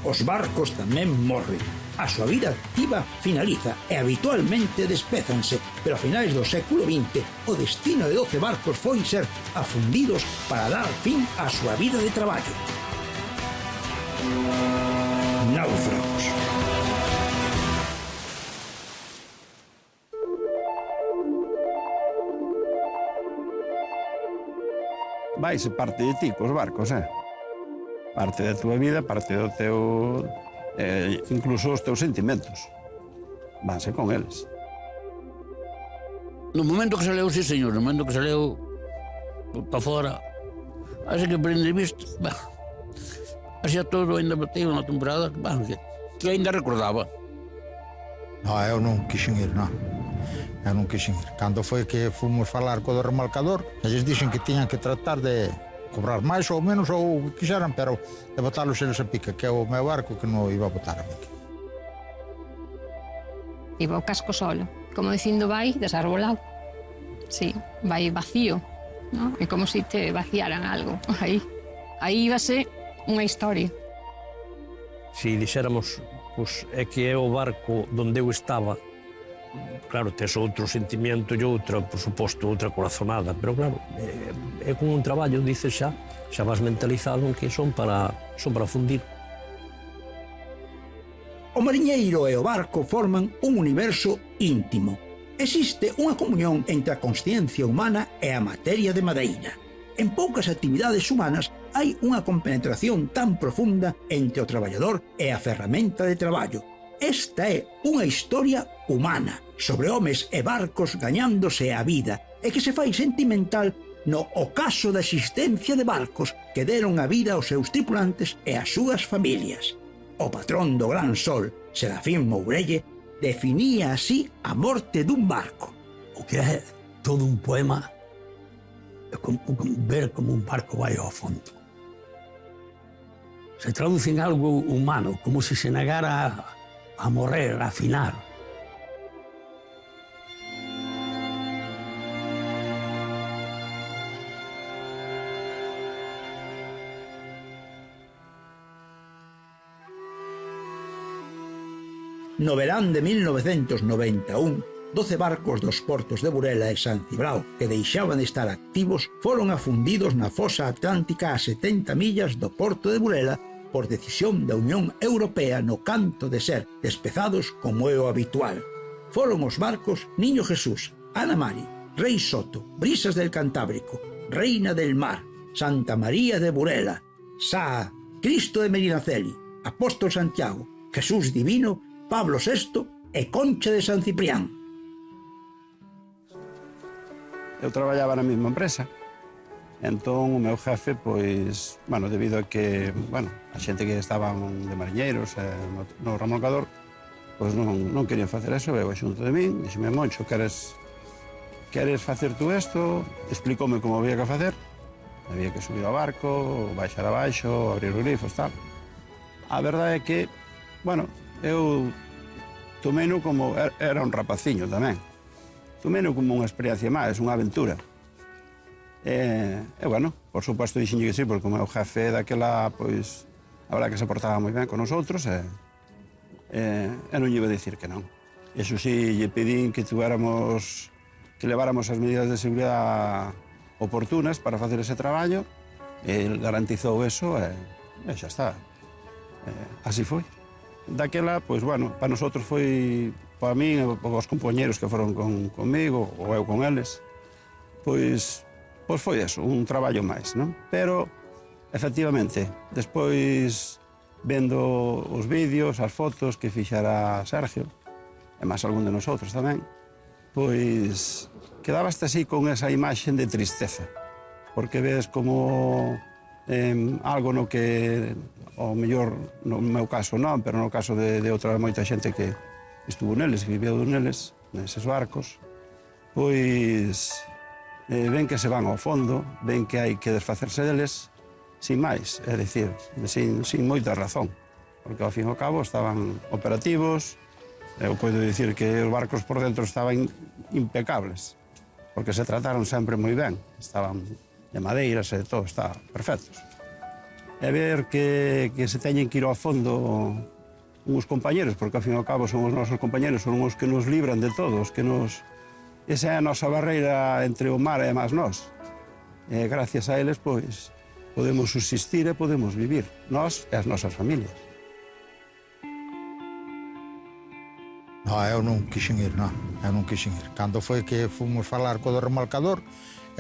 Os barcos tamén morren. A súa vida activa finaliza e habitualmente despézanse, pero a finais do século XX o destino de 12 barcos foi ser afundidos para dar fin á súa vida de traballo. Náufragos. Vaise parte de ti cos barcos, parte da túa vida, parte do teu... incluso os teus sentimentos. Vanse con eles. No momento que saleu, sí, señor, no momento que saleu para fora, así que por entrevista, así a todo ainda bateu unha temporada que ainda recordaba. Non, eu non quixen ir, non. Eu non quixen ir. Cando foi que fomos falar co do remolcador, eles dixen que tiñan que tratar de cobrar máis ou menos ou quixeran, pero de botalos eles a pica, que é o meu barco que non iba a botar a pica. Iba o casco solo, como dicindo vai desarbolado. Sí, vai vacío, ¿no? É como se te vaciaran algo aí. Aí íbase unha historia. Si dixéramos, pois, é que é o barco onde eu estaba, claro, tes outro sentimento e outra, por suposto, outra corazonada, pero claro, é como un traballo, dices xa vas mentalizado en que son para fundir. O mariñeiro e o barco forman un universo íntimo. Existe unha comunión entre a consciencia humana e a materia de madeira. En poucas actividades humanas hai unha compenetración tan profunda entre o traballador e a ferramenta de traballo. Esta é unha historia humana, sobre homes e barcos gañándose a vida, e que se fai sentimental no ocaso da existencia de barcos que deron a vida aos seus tripulantes e ás súas familias. O patrón do Gran Sol, Serafín Mourelle, definía así a morte dun barco. O que é todo un poema é ver como un barco vai ao fondo. Se traduce en algo humano, como se se negara a morrer, a afinar. No verán de 1991, 12 barcos dos portos de Burela e San Cibrao que deixaban de estar activos foron afundidos na fosa atlántica a 70 millas do porto de Burela por decisión da Unión Europea no canto de ser despezados como é o habitual. Foron os barcos Niño Jesús, Ana Mari, Rei Soto, Brisas del Cantábrico, Reina del Mar, Santa María de Burela, Saa, Cristo de Medinaceli, Apóstol Santiago, Jesús Divino, Pablo VI e Concha de San Ciprián. Eu traballaba na mesma empresa. Entón, o meu jefe, pois, bueno, debido a que, bueno, a xente que estaban de mariñeiros no remolcador, pois non querían facer eso, veo xunto de min, dixeme, Moncho, queres facer tú isto? Explicoume como había que facer. Había que subir ao barco, baixar abaixo, abrir os grifos, tal. A verdade é que, bueno, eu tomeino como... Era un rapaciño tamén. Tomeino como unha experiencia máis, unha aventura. E, bueno, por suposto, dixenlle que sí, porque o meu jefe daquela, pois, a verdade que se portaba moi ben con nosotros e non lle iba a dicir que non. Iso sí, lle pedín que leváramos as medidas de seguridade oportunas para facer ese traballo, e el garantizou eso e xa está. Así foi. Daquela, pois, bueno, para nosotros foi, para mí, os compañeros que foron conmigo, ou eu con eles, pois foi eso, un traballo máis, non? Pero, efectivamente, despois, vendo os vídeos, as fotos que fixara Sergio, e máis algún de nosotros tamén, pois quedabaste así con esa imaxe de tristeza, porque ves como algo no que, ao mellor, no meu caso non, pero no caso de outra moita xente que estuvo neles, que viveu neles, neses barcos, pois ven que se van ao fondo, ven que hai que desfacerse deles, sin máis, é dicir, sin moita razón, porque ao fin e ao cabo estaban operativos, eu podo dicir que os barcos por dentro estaban impecables, porque se trataron sempre moi ben, estaban de madeiras e todo, estaban perfectos. e ver que se teñen que ir ao fondo uns compañeros, porque ao fin e ao cabo son os nosos compañeros, son os que nos libran de todos, que nos... Esa é a nosa barreira entre o mar e máis nós. E gracias a eles, pois, podemos subsistir e podemos vivir, nós e as nosas familias. Non, eu non quixen ir, non. Eu non quixen ir. Cando foi que fomos falar co do remolcador,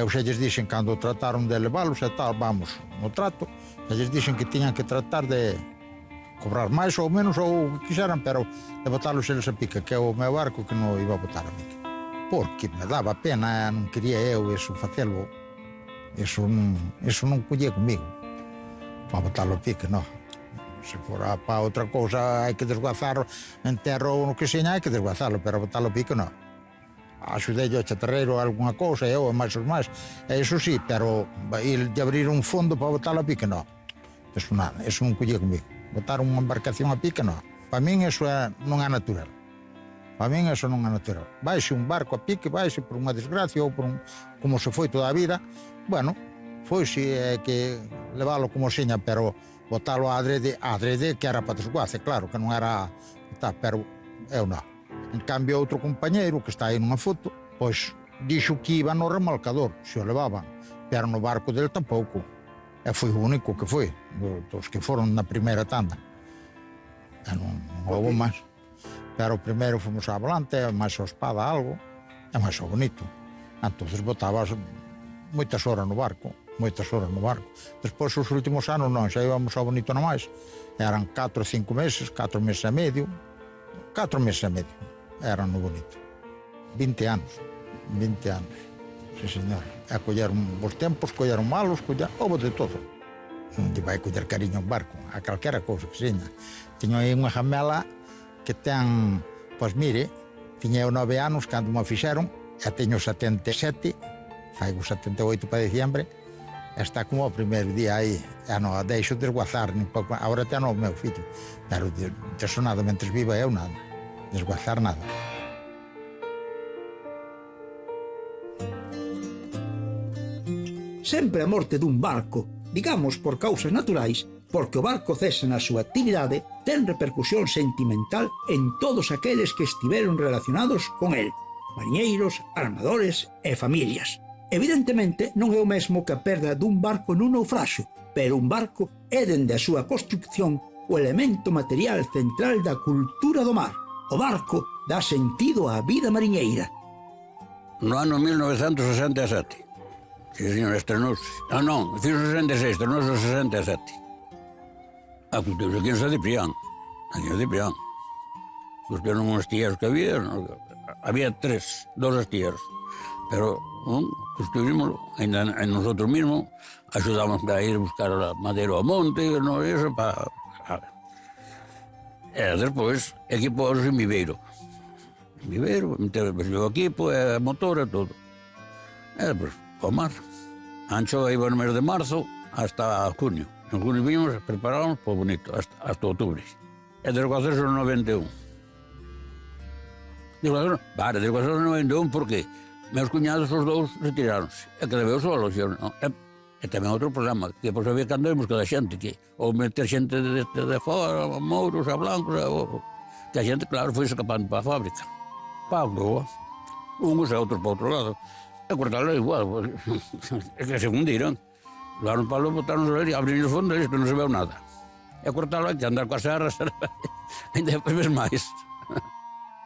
eu xa lles dixen, cando trataron de leválos e tal, vamos, no trato, xa lles dixen que tiñan que tratar de cobrar máis ou menos ou o que quixeran, pero de botalos eles a pique, que é o meu barco que non iba a botar a pique. Porque me daba pena, non quería eu eso facelo. Eso non collía comigo. Para botarlo a pique, non. Se fora para outra cousa hai que desguazar en terra ou no que seña, hai que desguazarlo, pero botarlo a pique non. Axudei ao chatarreiro alguna cousa, eu e máis os máis, e iso sí, pero ir de abrir un fondo para botarlo a pique non. Eso non collía comigo. Botar unha embarcación a pique non. Para min eso non é natural. Para min eso non é natural. Vaixe un barco a pique, vaixe por unha desgracia ou por como se foi toda a vida. Bueno, foise que leválo como seña, pero botalo a adrede que era para desguace, claro, que non era... pero eu non. En cambio, outro compañeiro que está aí nunha foto, pois dixo que iba no remolcador, se o levaban, pero no barco del tampouco. E foi o único que foi, dos que foron na primeira tanda. E non houve máis. Pero primeiro fomos á volante, máis ao espada algo, e máis ao bonito. Entonces botabas moitas horas no barco. Despois, os últimos anos, non, xa íbamos ao bonito nomais. Eran 4 ou 5 meses, 4 meses e medio. 4 meses e medio eran no bonito. 20 anos. Sí, señor. E colleron os tempos, colleron malos, houve de todo. Non lle vai coller cariño a un barco, a calquera cousa que seña. Tiño aí unha jamela que ten, pois mire, tiña eu 9 anos cando me fixeron, e teño 77, faigo 78 para diciembre, está como o primeiro día aí, e non a deixo desguazar, agora ten o meu fillo, pero eso nada, mentres viva eu nada, desguazar nada. Sempre a morte dun barco, digamos por causas naturais, porque o barco cesa na súa actividade, ten repercusión sentimental en todos aqueles que estiveron relacionados con el, mariñeiros, armadores e familias. Evidentemente, non é o mesmo que a perda dun barco nun naufraxio, pero un barco é, dende a súa construcción, o elemento material central da cultura do mar. O barco dá sentido á vida mariñeira. No ano 1967. Sí, señor, estrenouse. Non, fiz 66, estrenouse 67. Pues aquí en San Ciprián. Construyeron unos tierros que había. Había 2 astilleros. Pero construimos en nosotros mismos. Ayudamos a ir a buscar madera a monte, no eso, para... Despois, equipos en viveiro. Meter o equipo, motor e todo. Despois, ao mar. Ancho iba no mes de marzo hasta junio. En junio vimos, preparábamos, pues bonito, hasta octubre. E desguacerse no 91. Desguacerse no 91 porque meus cuñados os 2 retiráronse. E que leveu solo, non? E tamén outro problema, que pois había cando íbamos cada xente, que ou meter xente de fora, a mouros, a blancos, que a xente, claro, foi escapando para a fábrica. Para a rúa. Uns e outros para outro lado. E cortarlo igual, é que se fundiran. Levaron para lo, botaron ali, abriron os fondos, pero non se veu nada. E cortarlo, hai que andar coas serras, ainda depois ves máis.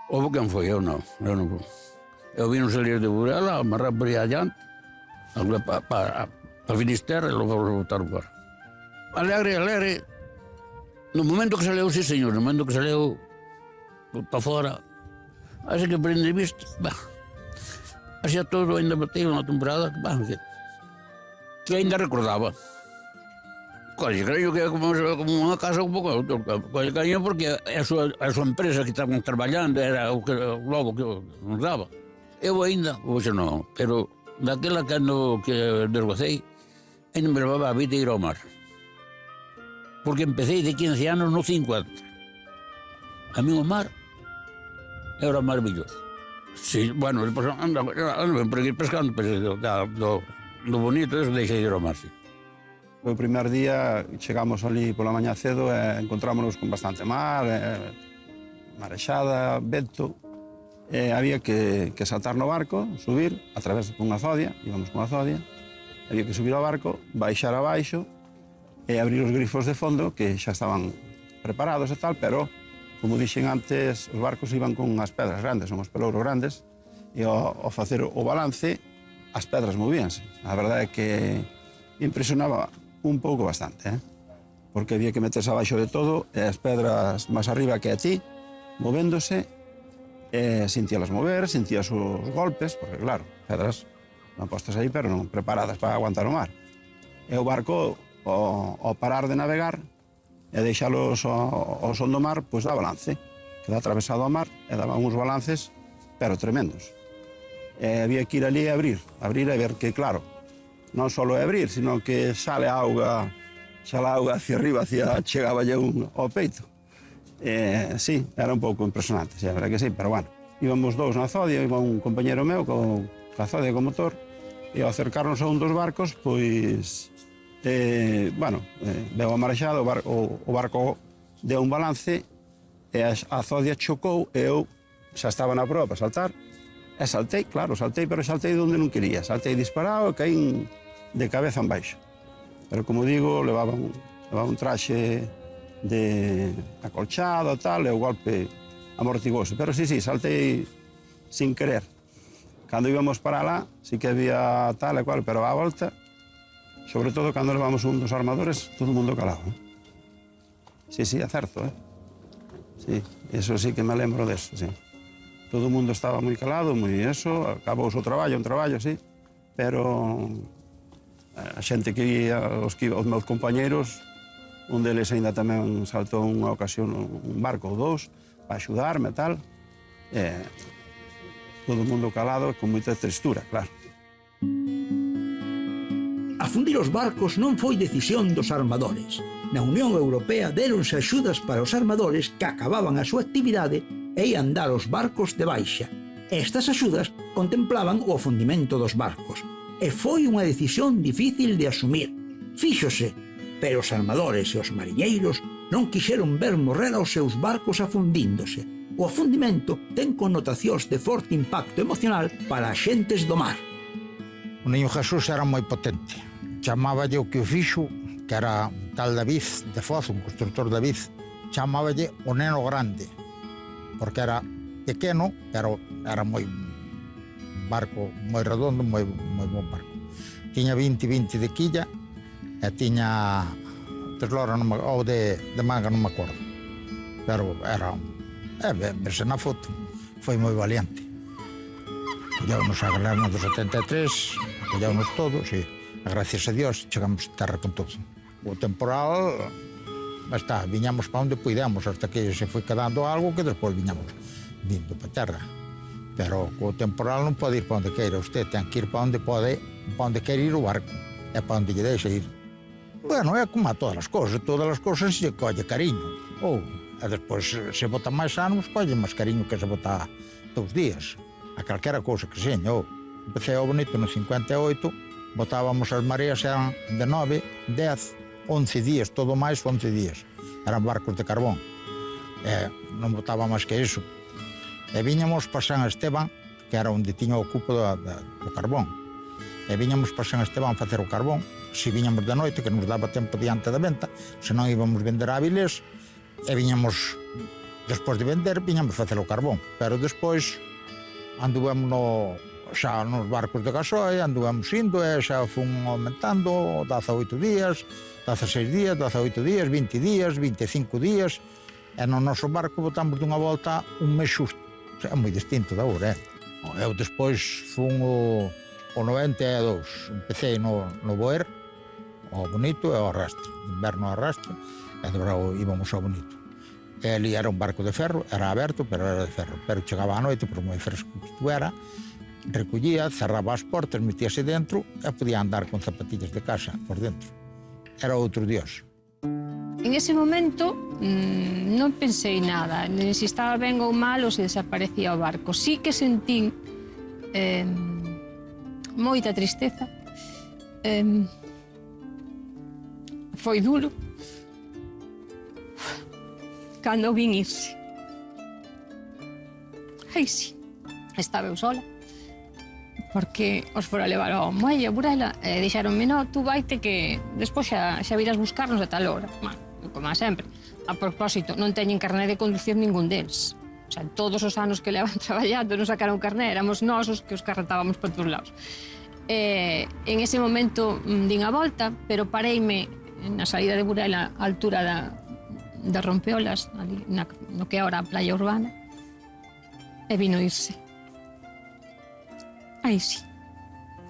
Houve quen foi, eu non fui. Eu vino salir de Burela, amarrar por aí adiante, para Finisterre, e logo vamos botar fora. Alegre. No momento que saleu, sí, señor, no momento que saleu para fora, así que por entrevista, hacía todo, ainda bateu na temporada, que ainda recordaba. Colle cariño que é como unha casa un pouco, colle cariño porque a súa empresa que estaban traballando era o que logo que nos daba. Eu ainda, hoxe non, pero daquela cando que desguacei, ainda me levaba a vida ir ao mar. Porque empecé de 15 anos no 50. A mí o mar era maravilloso. Sí, bueno, despois ando por aquí pescando, pero do bonito eso deixei de ir ao mar, sí. O primer día chegamos ali pola mañá cedo e encontrámonos con bastante mar, marexada, vento. Había que saltar no barco, subir a través dunha zodia, íbamos cunha zodia, había que subir ao barco, baixar abaixo e abrir os grifos de fondo que xa estaban preparados e tal, pero, como dixen antes, os barcos iban con as pedras grandes, son os pelouros grandes, e ao facer o balance, as pedras movíanse. A verdade é que impresionaba un pouco bastante, porque había que meterse abaixo de todo e as pedras máis arriba que a ti, movéndose, sentíalas mover, sentías os golpes, porque claro, pedras non postas aí, pero non preparadas para aguantar o mar. E o barco, ao parar de navegar e deixalos ao son do mar, pois dá balance. Queda atravesado ao mar e daba uns balances, pero tremendos. E había que ir ali a abrir e ver que, claro, non só é abrir, sino que xale a auga hacia arriba, chegaba ao peito. Sí, era un pouco impresionante, sí, a verdade que sí, pero bueno, íbamos dous na zodia, iba un compañero meu ca zodia con motor, e ao acercarnos a un dos barcos, pois, veu a marexada, o barco deu un balance, e a zodia chocou, e eu xa estaba na proa para saltar, e saltei, claro, pero saltei onde non quería, saltei disparado e caín de cabeza en baixo. Pero, como digo, levaba un traxe de acolchado e tal, e o golpe amortiguoso. Pero sí, saltei sin querer. Cando íbamos para lá, sí que había tal e cual, pero á volta, sobre todo cando levamos un dos armadores, todo o mundo calado. Sí, é certo, Sí, eso sí que me lembro deso, sí. Todo o mundo estaba moi calado, moi eso, acabou o traballo, un traballo, sí, pero a xente que ia, os meus compañeiros, un deles ainda tamén saltou unha ocasión un barco ou dous para axudarme e tal. Todo o mundo calado con moita tristura, claro. Afundir os barcos non foi decisión dos armadores. Na Unión Europea deronse axudas para os armadores que acababan a súa actividade e ian dar os barcos de baixa. Estas axudas contemplaban o afundimento dos barcos. E foi unha decisión difícil de asumir. Fíxose, pero os armadores e os mariñeiros non quixeron ver morrer aos seus barcos afundíndose. O afundimento ten connotacións de forte impacto emocional para as xentes do mar. O Niño Jesús era moi potente. Chamáballe o que o fixo, que era un tal David de Foz, un constructor David, chamáballe o Neno Grande, porque era pequeno, pero era moi barco moi redondo, moi bon barco. Tiña 20 de quilla e tiña teslora ou de manga, non me acordo. Pero era, verse na foto, foi moi valiente. Colláunos a galerna do 73, colláunos todos e, gracias a Dios, chegamos a terra con todo. O temporal, viñamos para onde puidemos, hasta que se foi quedando algo que despois viñamos vindo para terra. Pero co temporal non pode ir para onde queira, usted ten que ir para onde pode, para onde quere ir o barco, é para onde lle deixa ir. Bueno, é como a todas as cousas se colle cariño. E despois, se bota máis anos, colle máis cariño que se bota 2 días. A calquera cousa que seña. Empecé ao Bonito no 58, botábamos as mareas, eran de 9, 10, 11 días, todo máis 11 días. Eran barcos de carbón. Non botaba máis que iso. E viñamos para San Esteban, que era onde tiña o cupo do carbón. E viñamos para San Esteban facer o carbón. Se viñamos de noite, que nos daba tempo diante da venta, se non íbamos vender a Avilés, e viñamos, despois de vender, viñamos facer o carbón. Pero despois anduvemos xa nos barcos de gasoil, anduvemos indo e xa fun aumentando 18 días, 16 días, 18 días, 20 días, 25 días, e no noso barco botamos dunha volta un mes xusto. É moi distinto da hora, Eu despois fun o 92, empecé no Boer, ao Bonito e ao Arrastre, inverno ao Arrastre, e de bravo íbamos ao Bonito. E ali era un barco de ferro, era aberto, pero era de ferro, pero chegaba a noite, por moi fresco que estuera, recollía, cerraba as portas, metíase dentro e podía andar con zapatillas de casa por dentro. Era outro dios. En ese momento non pensei nada, nin se estaba ben ou mal ou se desaparecía o barco. Sí que sentín moita tristeza, foi duro. Cando o vin irse. Aí sí, estaba eu sola. Porque os fora levar ao muelle, a Burela, e dixeronme, no, tú vaite que despois xa virás buscarnos a tal hora. Como a sempre. A propósito, non teñen carné de conducir ningún deles. O sea, todos os anos que levan traballando non sacaron carné, éramos nós os que os carretábamos por todos lados. En ese momento din a volta, pero pareime na saída de Burela á altura da Rompeolas, ali, no que é ahora a playa urbana, e vino irse. Aí sí,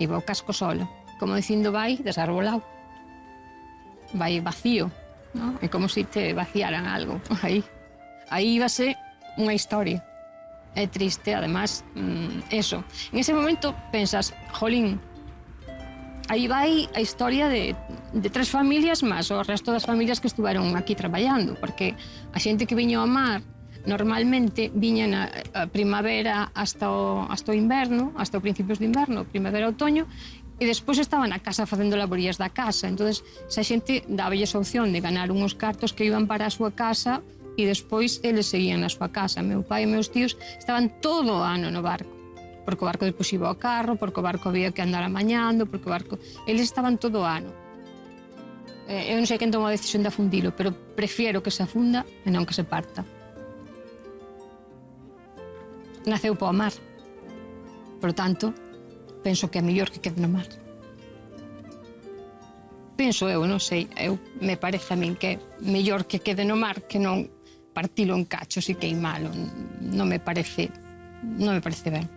iba o casco solo, como dicindo vai desarbolado, vai vacío, ¿no? É como se te vaciaran algo, aí íbase unha historia. É triste, además, eso. En ese momento pensas, jolín, aí vai a historia de 3 familias máis o resto das familias que estuveron aquí traballando, porque a xente que viña ao mar normalmente viña na primavera hasta o inverno, hasta os principios de inverno, primavera, outoño, e despois estaba na casa facendo laborías da casa. Entonces, esa xente dábelles a opción de ganar unhos cartos que iban para a súa casa e despois eles seguían na súa casa. Meu pai e meus tíos estaban todo o ano no barco, porque o barco despois iba ao carro, porque o barco había que andar amañando, porque o barco... Eles estaban todo o ano. Eu non sei quen tomou a decisión de afundilo, pero prefiero que se afunda e non que se parta. Naceu para o mar. Por tanto, penso que é mellor que quede no mar. Penso eu, non sei, me parece a min que é mellor que quede no mar que non partilo en cachos e queimalo. Non me parece ben.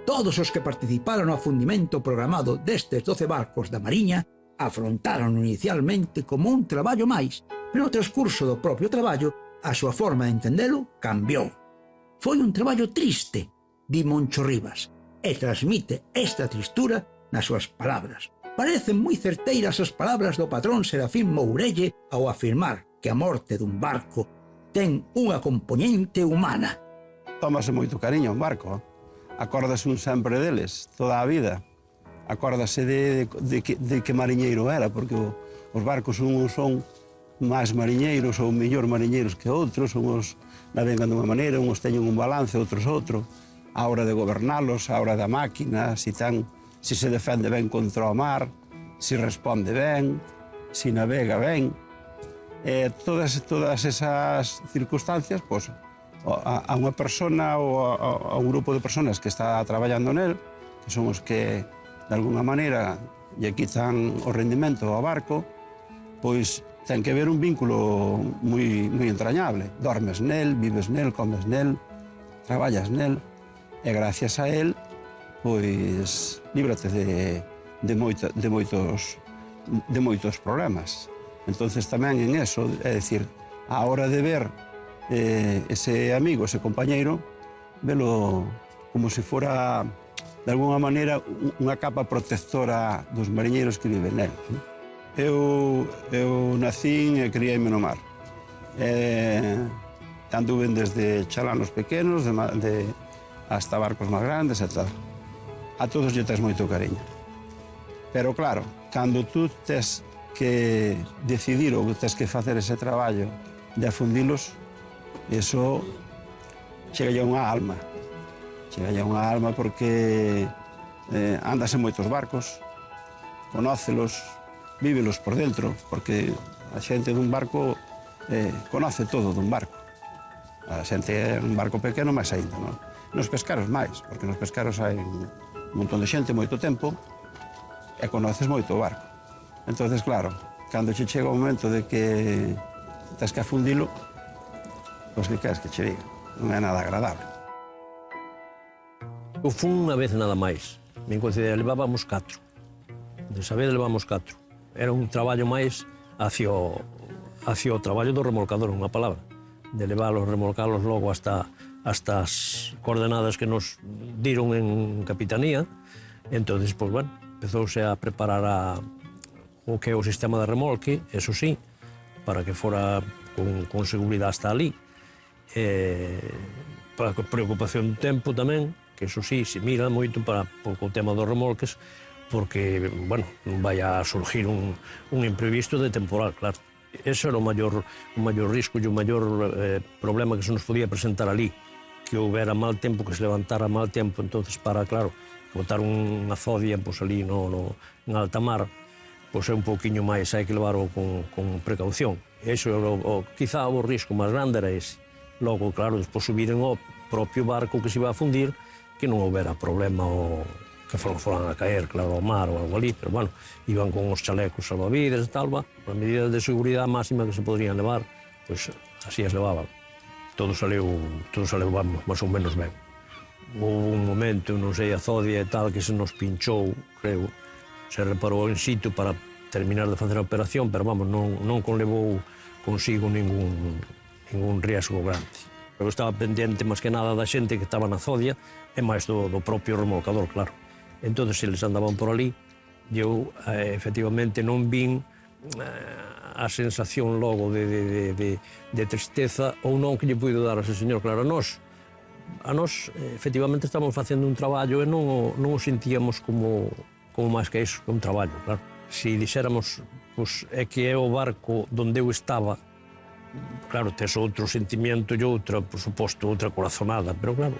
Todos os que participaron no afundimento programado destes 12 barcos da Mariña afrontaron inicialmente como un traballo máis, pero no transcurso do propio traballo a súa forma de entendelo cambiou. Foi un traballo triste, di Moncho Rivas, e transmite esta tristura nas súas palabras. Parecen moi certeiras as palabras do patrón Serafín Mourelle ao afirmar que a morte dun barco ten unha componente humana. Tómase moito cariño un barco, acórdase un sempre deles, toda a vida. Acórdase de que mariñeiro era, porque os barcos uns son máis mariñeiros ou mellor mariñeiros que outros, uns navegan dunha maneira, uns teñen un balance, outros outro. A hora de gobernalos, a hora da máquina, se se defende ben contra o mar, se responde ben, se navega ben. Todas esas circunstancias, pois, a unha persona ou a un grupo de personas que está traballando nel, que son os que, de alguna maneira, lle quitan o rendimento ao barco, pois ten que haber un vínculo moi entrañable. Dormes nel, vives nel, comes nel, traballas nel, e gracias a él, pois, líbrate de moitos problemas. Entonces tamén en eso, é dicir, a hora de ver ese amigo, ese compañeiro, velo como se fora, de alguna maneira, unha capa protectora dos mariñeiros que viven nel. Eu nacín e criei-me no mar. Anduven desde chalanos pequenos hasta barcos máis grandes e tal. A todos lle tes moito cariño. Pero claro, cando tú tes que decidir ou tes que facer ese traballo de afundilos, eso chega a unha alma. Chega a unha alma porque andas en moitos barcos, conócelos, vívelos por dentro, porque a xente dun barco conoce todo dun barco. A xente é un barco pequeno, máis aínda, non? Nos pescaros máis, porque nos pescaros hai un montón de xente moito tempo e conoces moito o barco. Entonces, claro, cando che chega o momento de que tens que afundilo, pois que queres que che diga? Non é nada agradable. Eu fun unha vez nada máis. Me considero, levábamos 4. Desa vez levábamos 4. Era un traballo máis hacia o traballo do remolcador, unha palabra, de leválos, remolcalos logo hasta as coordenadas que nos diron en capitanía. Entón, pois, bueno, empezouse a preparar o que é o sistema de remolque, eso sí, para que fora con seguridade hasta ali. Para a preocupación do tempo tamén, que eso sí, se mira moito para o tema dos remolques, porque, bueno, non vai a surgir un imprevisto de temporal, claro. Ese era o maior risco e o maior problema que se nos podía presentar ali, que houbera mal tempo, que se levantara mal tempo, entonces para, claro, botar unha zodia pois, ali en alta mar, pois é un pouquiño máis, hai que levarlo con precaución. Eso, quizá o risco máis grande era ese. Logo, claro, despois subir en o propio barco que se iba a fundir, que non houbera problema que foran a caer, claro, ao mar ou algo ali, pero, bueno, iban con os chalecos salvavidas e tal, as medidas de seguridade máxima que se podrían levar, pois así as levaban. Todo saleu, vamos, máis ou menos ben. Houve un momento, non sei, a zodia e tal, que se nos pinchou, creo, se reparou in situ para terminar de facer a operación, pero, vamos, non conlevou consigo ningún riesgo grande. Eu estaba pendente máis que nada da xente que estaba na zodia e máis do propio remolcador, claro. Entón, se eles andaban por ali, eu, efectivamente, non vin a sensación logo de tristeza ou non que lle puido dar a ese señor. Claro, a nós, efectivamente, estamos facendo un traballo e non o sentíamos como máis que iso, que un traballo, claro. Se dixéramos, pois, é que é o barco onde eu estaba, claro, tes outro sentimento e outra, por suposto, outra corazonada, pero, claro,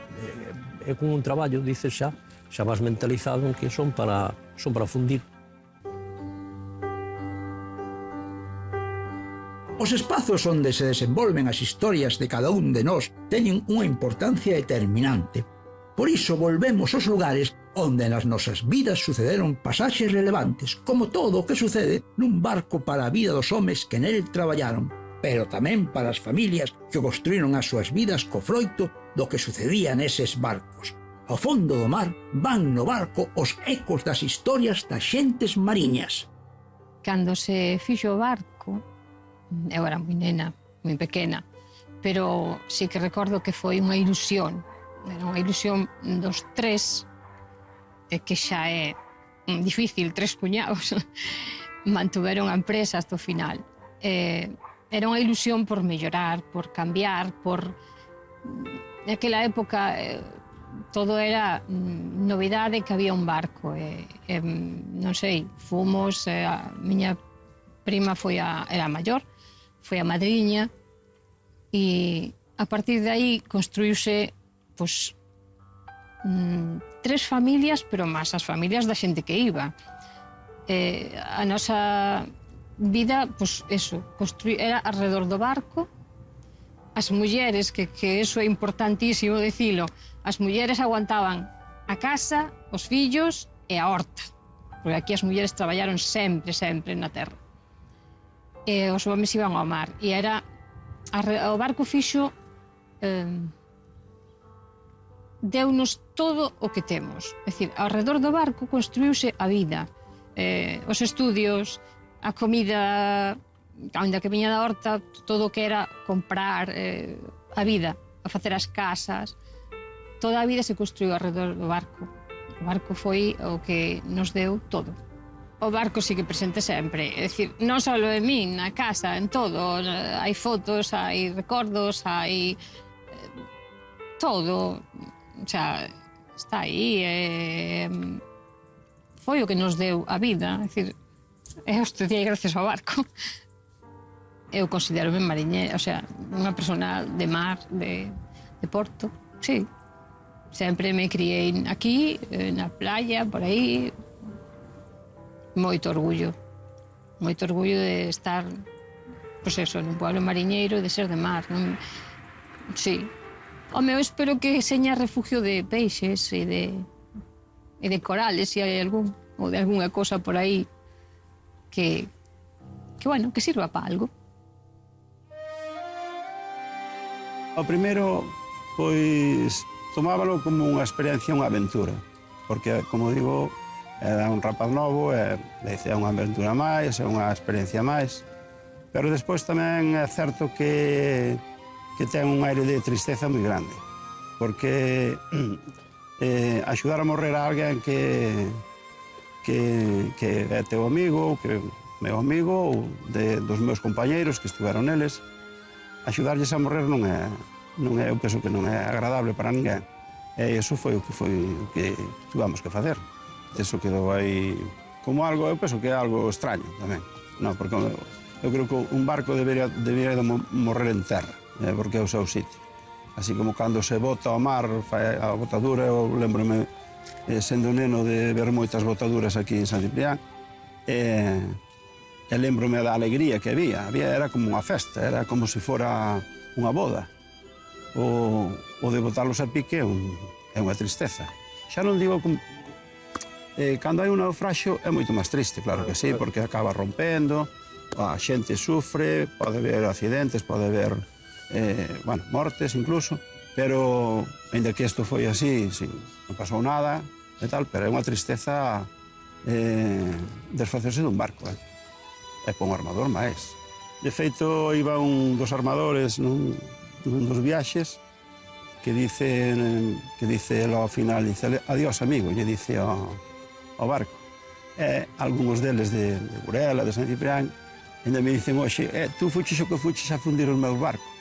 é como un traballo, dices xa vas mentalizado en que son para fundir. Os espazos onde se desenvolven as historias de cada un de nós teñen unha importancia determinante. Por iso volvemos aos lugares onde nas nosas vidas sucederon pasaxes relevantes, como todo o que sucede nun barco para a vida dos homes que nel traballaron, pero tamén para as familias que construíron as súas vidas co froito do que sucedía neses barcos. Ao fondo do mar van no barco os ecos das historias das xentes mariñas. Cando se fixo o barco, eu era moi nena, moi pequena, pero sí que recordo que foi unha ilusión. Era unha ilusión dos tres, que xa é difícil, tres cuñados, mantuveron a empresa hasta o final. Era unha ilusión por mellorar, por cambiar, por... Naquela época todo era novidade que había un barco. Non sei, fomos, a miña prima era a maior, foi a madriña, e a partir de aí construíuse, pois, tres familias, pero máis as familias da xente que iba. A nosa vida, pois, eso, era alrededor do barco. As mulleres, que eso é importantísimo dicilo, as mulleres aguantaban a casa, os fillos e a horta, porque aquí as mulleres traballaron sempre na terra. E os homes iban ao mar, e o barco fixo, deunos todo o que temos. É dicir, ao redor do barco construíuse a vida, os estudios, a comida, ainda que viña da horta, todo o que era comprar, a vida, a facer as casas, toda a vida se construiu ao redor do barco. O barco foi o que nos deu todo. O barco sigue presente sempre, é dicir, non só en min, na casa, en todo, hai fotos, hai recordos, hai todo, xa, está aí, foi o que nos deu a vida, é dicir, eu estudiei gracias ao barco. Eu considero-me mariñera, o sea, unha persona de mar, de porto, sí. Sempre me criei aquí, na playa, por aí. Moito orgullo de estar, pois eso, nun pueblo mariñeiro, de ser de mar, non? Sí. Home, eu espero que seña refugio de peixes e de corales, se hai algún, ou de algunha cosa por aí que bueno, que sirva para algo. O primeiro, pois, tomábalo como unha experiencia, unha aventura, porque, como digo, era un rapaz novo, é unha aventura máis, é unha experiencia máis, pero despois tamén é certo que ten un aire de tristeza moi grande, porque axudar a morrer a alguén que é teu amigo, que é meu amigo, ou dos meus compañeiros que estiveron neles, axudarlles a morrer non é, eu penso que non é agradable para ninguén. E iso foi o que tivemos que facer. Eso quedou aí como algo, eu penso que é algo extraño tamén. Non, porque eu creo que un barco debería de morrer en terra, porque é o seu sitio. Así como cando se bota ao mar, fai a botadura, eu lembro-me, sendo neno, de ver moitas botaduras aquí en San Ciprián, e lembro-me da alegría que había, era como unha festa, era como se fora unha boda. O de botarlos a pique é unha tristeza. Xa non digo como... Cando hai un naufraxio é moito máis triste, claro que sí, porque acaba rompendo, a xente sufre, pode haber accidentes, pode haber, mortes incluso, pero, ainda que isto foi así, non pasou nada e tal, pero é unha tristeza desfacerse dun barco, e pon un armador máis. De feito, iba un dos armadores nun dos viaxes que dice ao final, dice, adiós amigo, lle dice ao barco. E algúns deles de Burela, de San Ciprián, ainda me dicen hoxe, tú fuches o que fuches a fundir os meus barcos.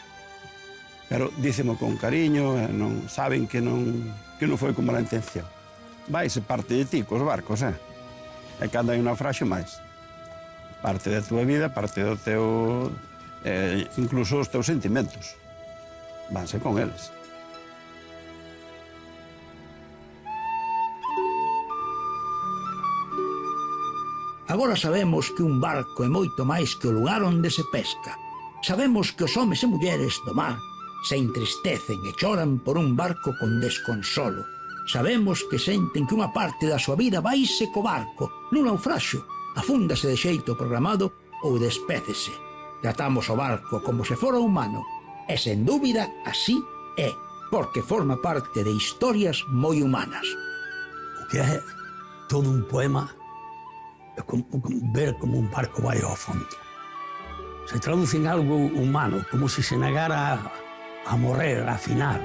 Pero dícemo con cariño, non saben que non foi con mala intención. Vaise parte de ti cos barcos, E cando hai un naufraxio máis. Parte da túa vida, parte do teu... incluso os teus sentimentos. Vanse con eles. Agora sabemos que un barco é moito máis que o lugar onde se pesca. Sabemos que os homes e mulleres do mar se entristecen e choran por un barco con desconsolo. Sabemos que senten que unha parte da súa vida vaise co barco, nun naufraxio, afúndase de xeito programado ou despécese. Tratamos o barco como se fora humano, e sen dúbida así é, porque forma parte de historias moi humanas. O que é todo un poema é ver como un barco vai ao fondo. Se traduce en algo humano, como se negara a morrer, a afinar.